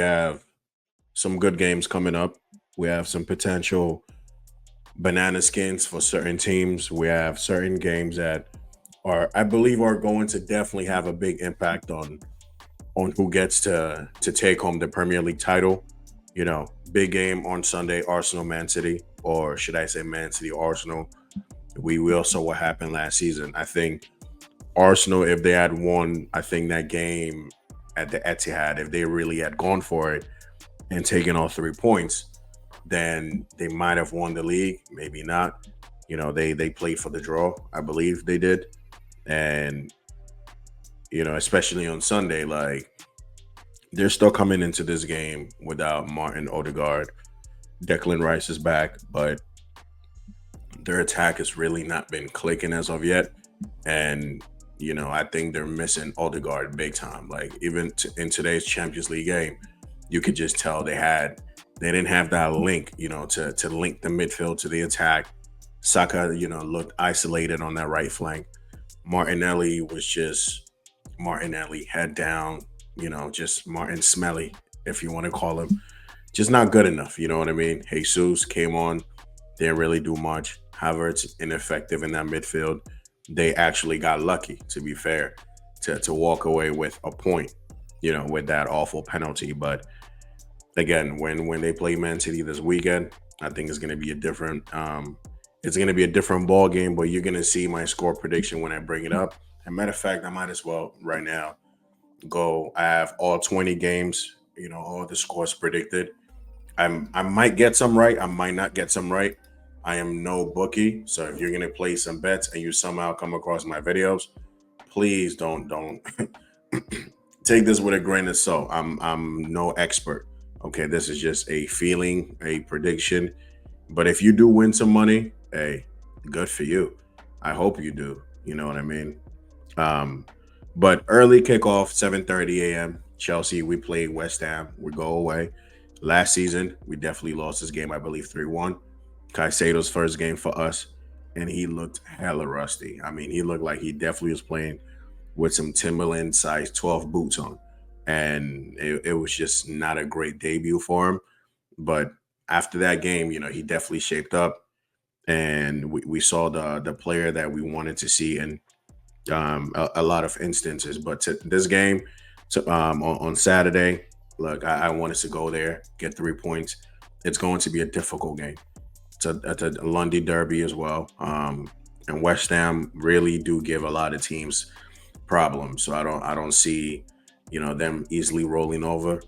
we have some good games coming up. We have some potential banana skins for certain teams. We have certain games that I believe, are going to definitely have a big impact on who gets to take home the Premier League title. Big game on Sunday, Arsenal, Man City, or should I say Man City, Arsenal. We also what happened last season. I think Arsenal, if they had won, I think that game at the Etihad, if they really had gone for it and taken all 3 points, then they might have won the league. Maybe not. They played for the draw. I believe they did, and especially on Sunday, like they're still coming into this game without Martin Odegaard. Declan Rice is back, but their attack has really not been clicking as of yet. And I think they're missing Odegaard big time. Like even in today's Champions League game, you could just tell they didn't have that link, to link the midfield to the attack. Saka, looked isolated on that right flank. Martinelli was just Martinelli, head down, just Martin Smelly, if you want to call him. Just not good enough, you know what I mean? Jesus came on, didn't really do much. Havertz ineffective in that midfield. They actually got lucky, to be fair, to walk away with a point, with that awful penalty. But again, when they play Man City this weekend, I think it's going to be a different ball game. But you're going to see my score prediction when I bring it up. As a matter of fact, I might as well right now go. I have all 20 games, all the scores predicted. I might get some right. I might not get some right. I am no bookie, so if you're gonna play some bets and you somehow come across my videos, please don't take this with a grain of salt. I'm no expert. Okay, this is just a feeling, a prediction. But if you do win some money, hey, good for you. I hope you do. You know what I mean? But early kickoff, 7:30 a.m. Chelsea, we play West Ham. We go away. Last season, we definitely lost this game, I believe 3-1. Caicedo's first game for us, and he looked hella rusty. I mean, he looked like he definitely was playing with some Timberland size 12 boots on. And it was just not a great debut for him. But after that game, he definitely shaped up, and we saw the player that we wanted to see in a lot of instances. But to this game on Saturday, look, I want us to go there, get 3 points. It's going to be a difficult game. It's a London derby as well. And West Ham really do give a lot of teams problems. So I don't see, them easily rolling over.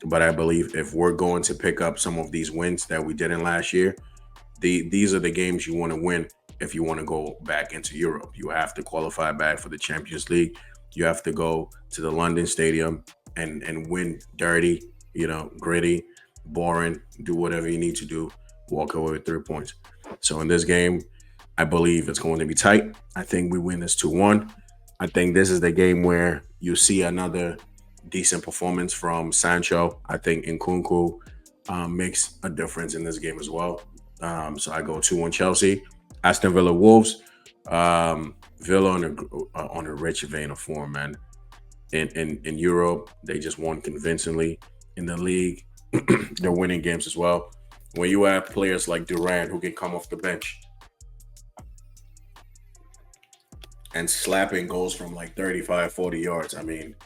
But I believe if we're going to pick up some of these wins that we didn't last year, these are the games you want to win if you want to go back into Europe. You have to qualify back for the Champions League. You have to go to the London Stadium and win dirty, gritty, boring, do whatever you need to do, walk away with 3 points. So in this game, I believe it's going to be tight. I think we win this 2-1. I think this is the game where you see another decent performance from Sancho. I think Nkunku makes a difference in this game as well. So I go 2-1 Chelsea. Aston Villa Wolves. Villa on a rich vein of form, man. In Europe, they just won convincingly. In the league, they're winning games as well. When you have players like Durant who can come off the bench and slapping goals from like 35, 40 yards, I mean,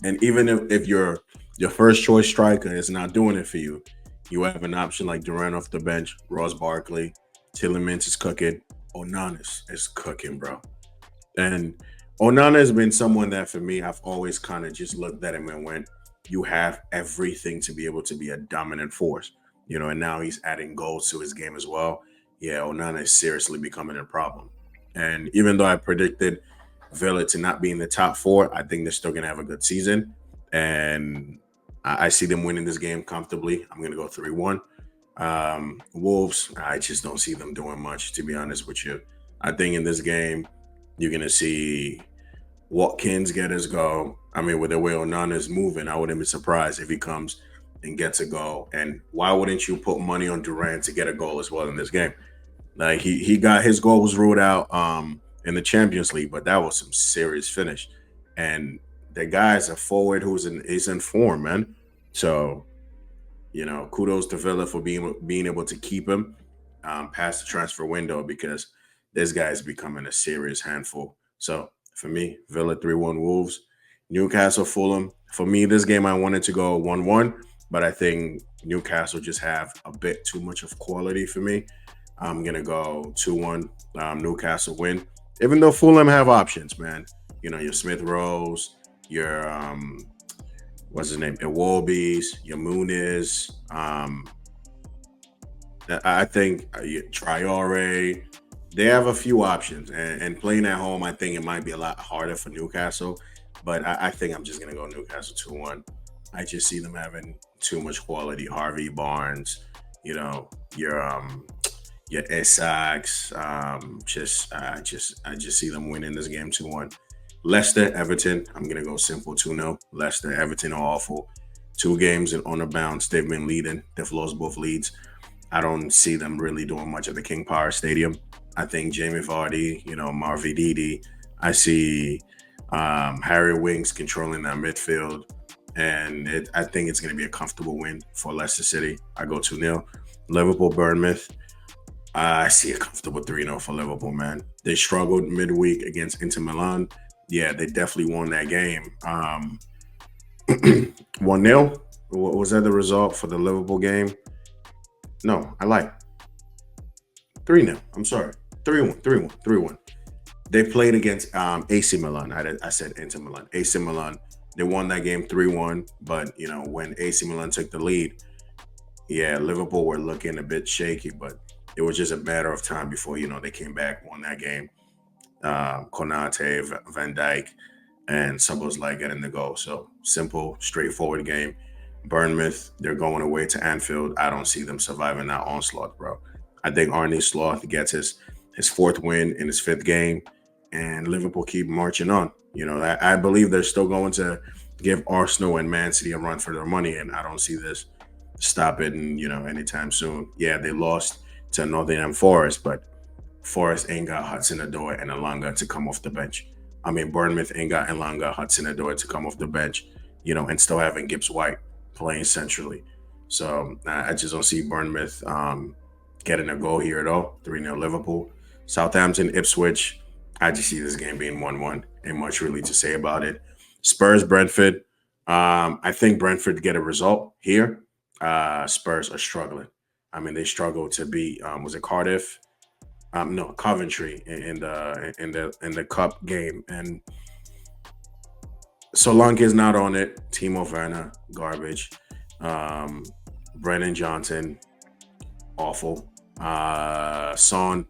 and even if your first choice striker is not doing it for you, you have an option like Durant off the bench, Ross Barkley, Tillemans is cooking, Onana is cooking, bro. And Onana has been someone that for me, I've always kind of just looked at him and went, you have everything to be able to be a dominant force, and now he's adding goals to his game as well. Yeah, Onana is seriously becoming a problem. And even though I predicted Villa to not be in the top four, I think they're still going to have a good season. And I see them winning this game comfortably. I'm going to go 3-1. Wolves, I just don't see them doing much, to be honest with you. I think in this game, you're going to see Watkins get his goal. I mean, with the way Onana is moving, I wouldn't be surprised if he comes and gets a goal. And why wouldn't you put money on Durant to get a goal as well in this game? Like he got his goal was ruled out in the Champions League, but that was some serious finish. And the guy's a forward who's in form, man. So, kudos to Villa for being able to keep him past the transfer window, because this guy is becoming a serious handful. So for me, Villa 3-1 Wolves, Newcastle Fulham. For me, this game I wanted to go 1-1, but I think Newcastle just have a bit too much of quality for me. I'm gonna go 2-1 Newcastle win. Even though Fulham have options, man. Your Smith Rose, your what's his name? Iwobi's, your Muniz. I think Traore. They have a few options, and playing at home, I think it might be a lot harder for Newcastle. But I think I'm just gonna go Newcastle 2-1. I just see them having too much quality. Harvey Barnes, your Essex. I just see them winning this game 2-1. Leicester, Everton. I'm gonna go simple 2-0. Leicester, Everton are awful. 2 games on a bounce. They've been leading. They've lost both leads. I don't see them really doing much at the King Power Stadium. I think Jamie Vardy, Marvin Didi. I see Harry Winks controlling that midfield, and I think it's going to be a comfortable win for Leicester City. I go 2-0. Liverpool, Bournemouth. I see a comfortable 3-0 for Liverpool, man. They struggled midweek against Inter Milan. Yeah, they definitely won that game. 1-0. Was that the result for the Liverpool game? No, I like 3-0. I'm sorry. 3-1, 3-1, 3-1. They played against AC Milan. I said Inter Milan. AC Milan. They won that game 3-1. But, when AC Milan took the lead, yeah, Liverpool were looking a bit shaky, but it was just a matter of time before, they came back, won that game. Konate, Van Dijk, and Szoboszlai getting the goal. So simple, straightforward game. Bournemouth, they're going away to Anfield. I don't see them surviving that onslaught, bro. I think Arne Sloth gets his 4th win in his 5th game, and Liverpool keep marching on. I believe they're still going to give Arsenal and Man City a run for their money, and I don't see this stopping, anytime soon. Yeah, they lost to Nottingham Forest, but Forest ain't got Hudson-Odoi and Elanga to come off the bench. I mean, Bournemouth ain't got Elanga, Hudson-Odoi to come off the bench, and still having Gibbs White playing centrally. So I just don't see Bournemouth getting a goal here at all. 3-0 Liverpool. Southampton, Ipswich. I just see this game being 1-1. Ain't much really to say about it. Spurs, Brentford. I think Brentford get a result here. Spurs are struggling. I mean, they struggled to beat was it Cardiff? No, Coventry in the cup game, and Solanke is not on it. Timo Werner, garbage. Brennan Johnson, awful. Son,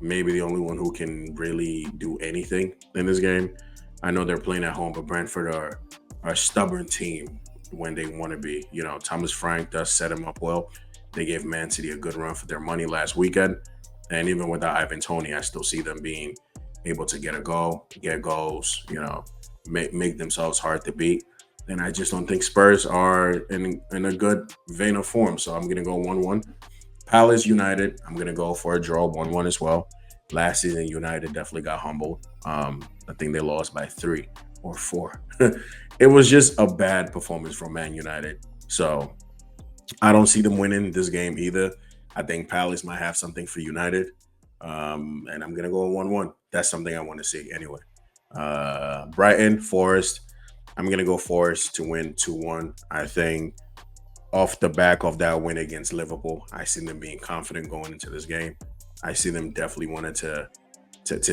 maybe the only one who can really do anything in this game. I know they're playing at home, but Brentford are a stubborn team when they want to be. Thomas Frank does set him up well. They gave Man City a good run for their money last weekend. And even without Ivan Toney, I still see them being able to get a goal, get goals, make themselves hard to beat. And I just don't think Spurs are in a good vein of form. So I'm going to go 1-1. Palace, United, I'm going to go for a draw 1-1 as well. Last season, United definitely got humbled. I think they lost by 3 or 4. It was just a bad performance from Man United. So I don't see them winning this game either. I think Palace might have something for United. And I'm going to go 1-1. That's something I want to see anyway. Brighton, Forest. I'm going to go Forest to win 2-1. I think off the back of that win against Liverpool, I see them being confident going into this game. I see them definitely wanting to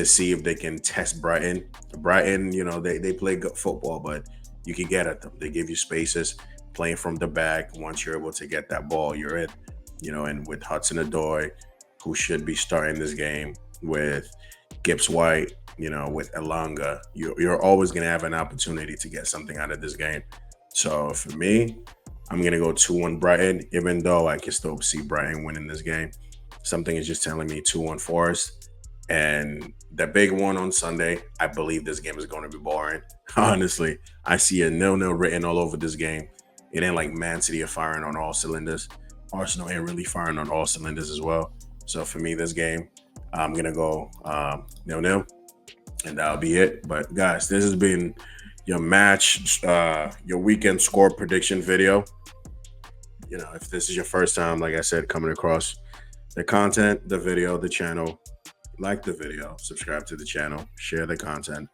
see if they can test Brighton. Brighton, they play good football, but you can get at them. They give you spaces, playing from the back. Once you're able to get that ball, you're in. And with Hudson-Odoi, who should be starting this game, with Gibbs White, with Elanga, you're always going to have an opportunity to get something out of this game. So for me, I'm going to go 2-1 Brighton, even though I can still see Brighton winning this game. Something is just telling me 2-1 Forest. And the big one on Sunday, I believe this game is going to be boring. Honestly, I see a 0-0 written all over this game. It ain't like Man City are firing on all cylinders. Arsenal ain't really firing on all cylinders as well. So for me, this game, I'm going to go 0-0. And that'll be it. But guys, this has been your match, your weekend score prediction video. if this is your first time, like I said, coming across the content, the video, the channel, like the video, subscribe to the channel, share the content,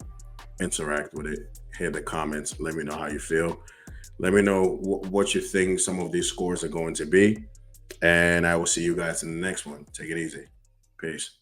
interact with it, hit the comments, let me know how you feel. Let me know what you think some of these scores are going to be. And I will see you guys in the next one. Take it easy. Peace.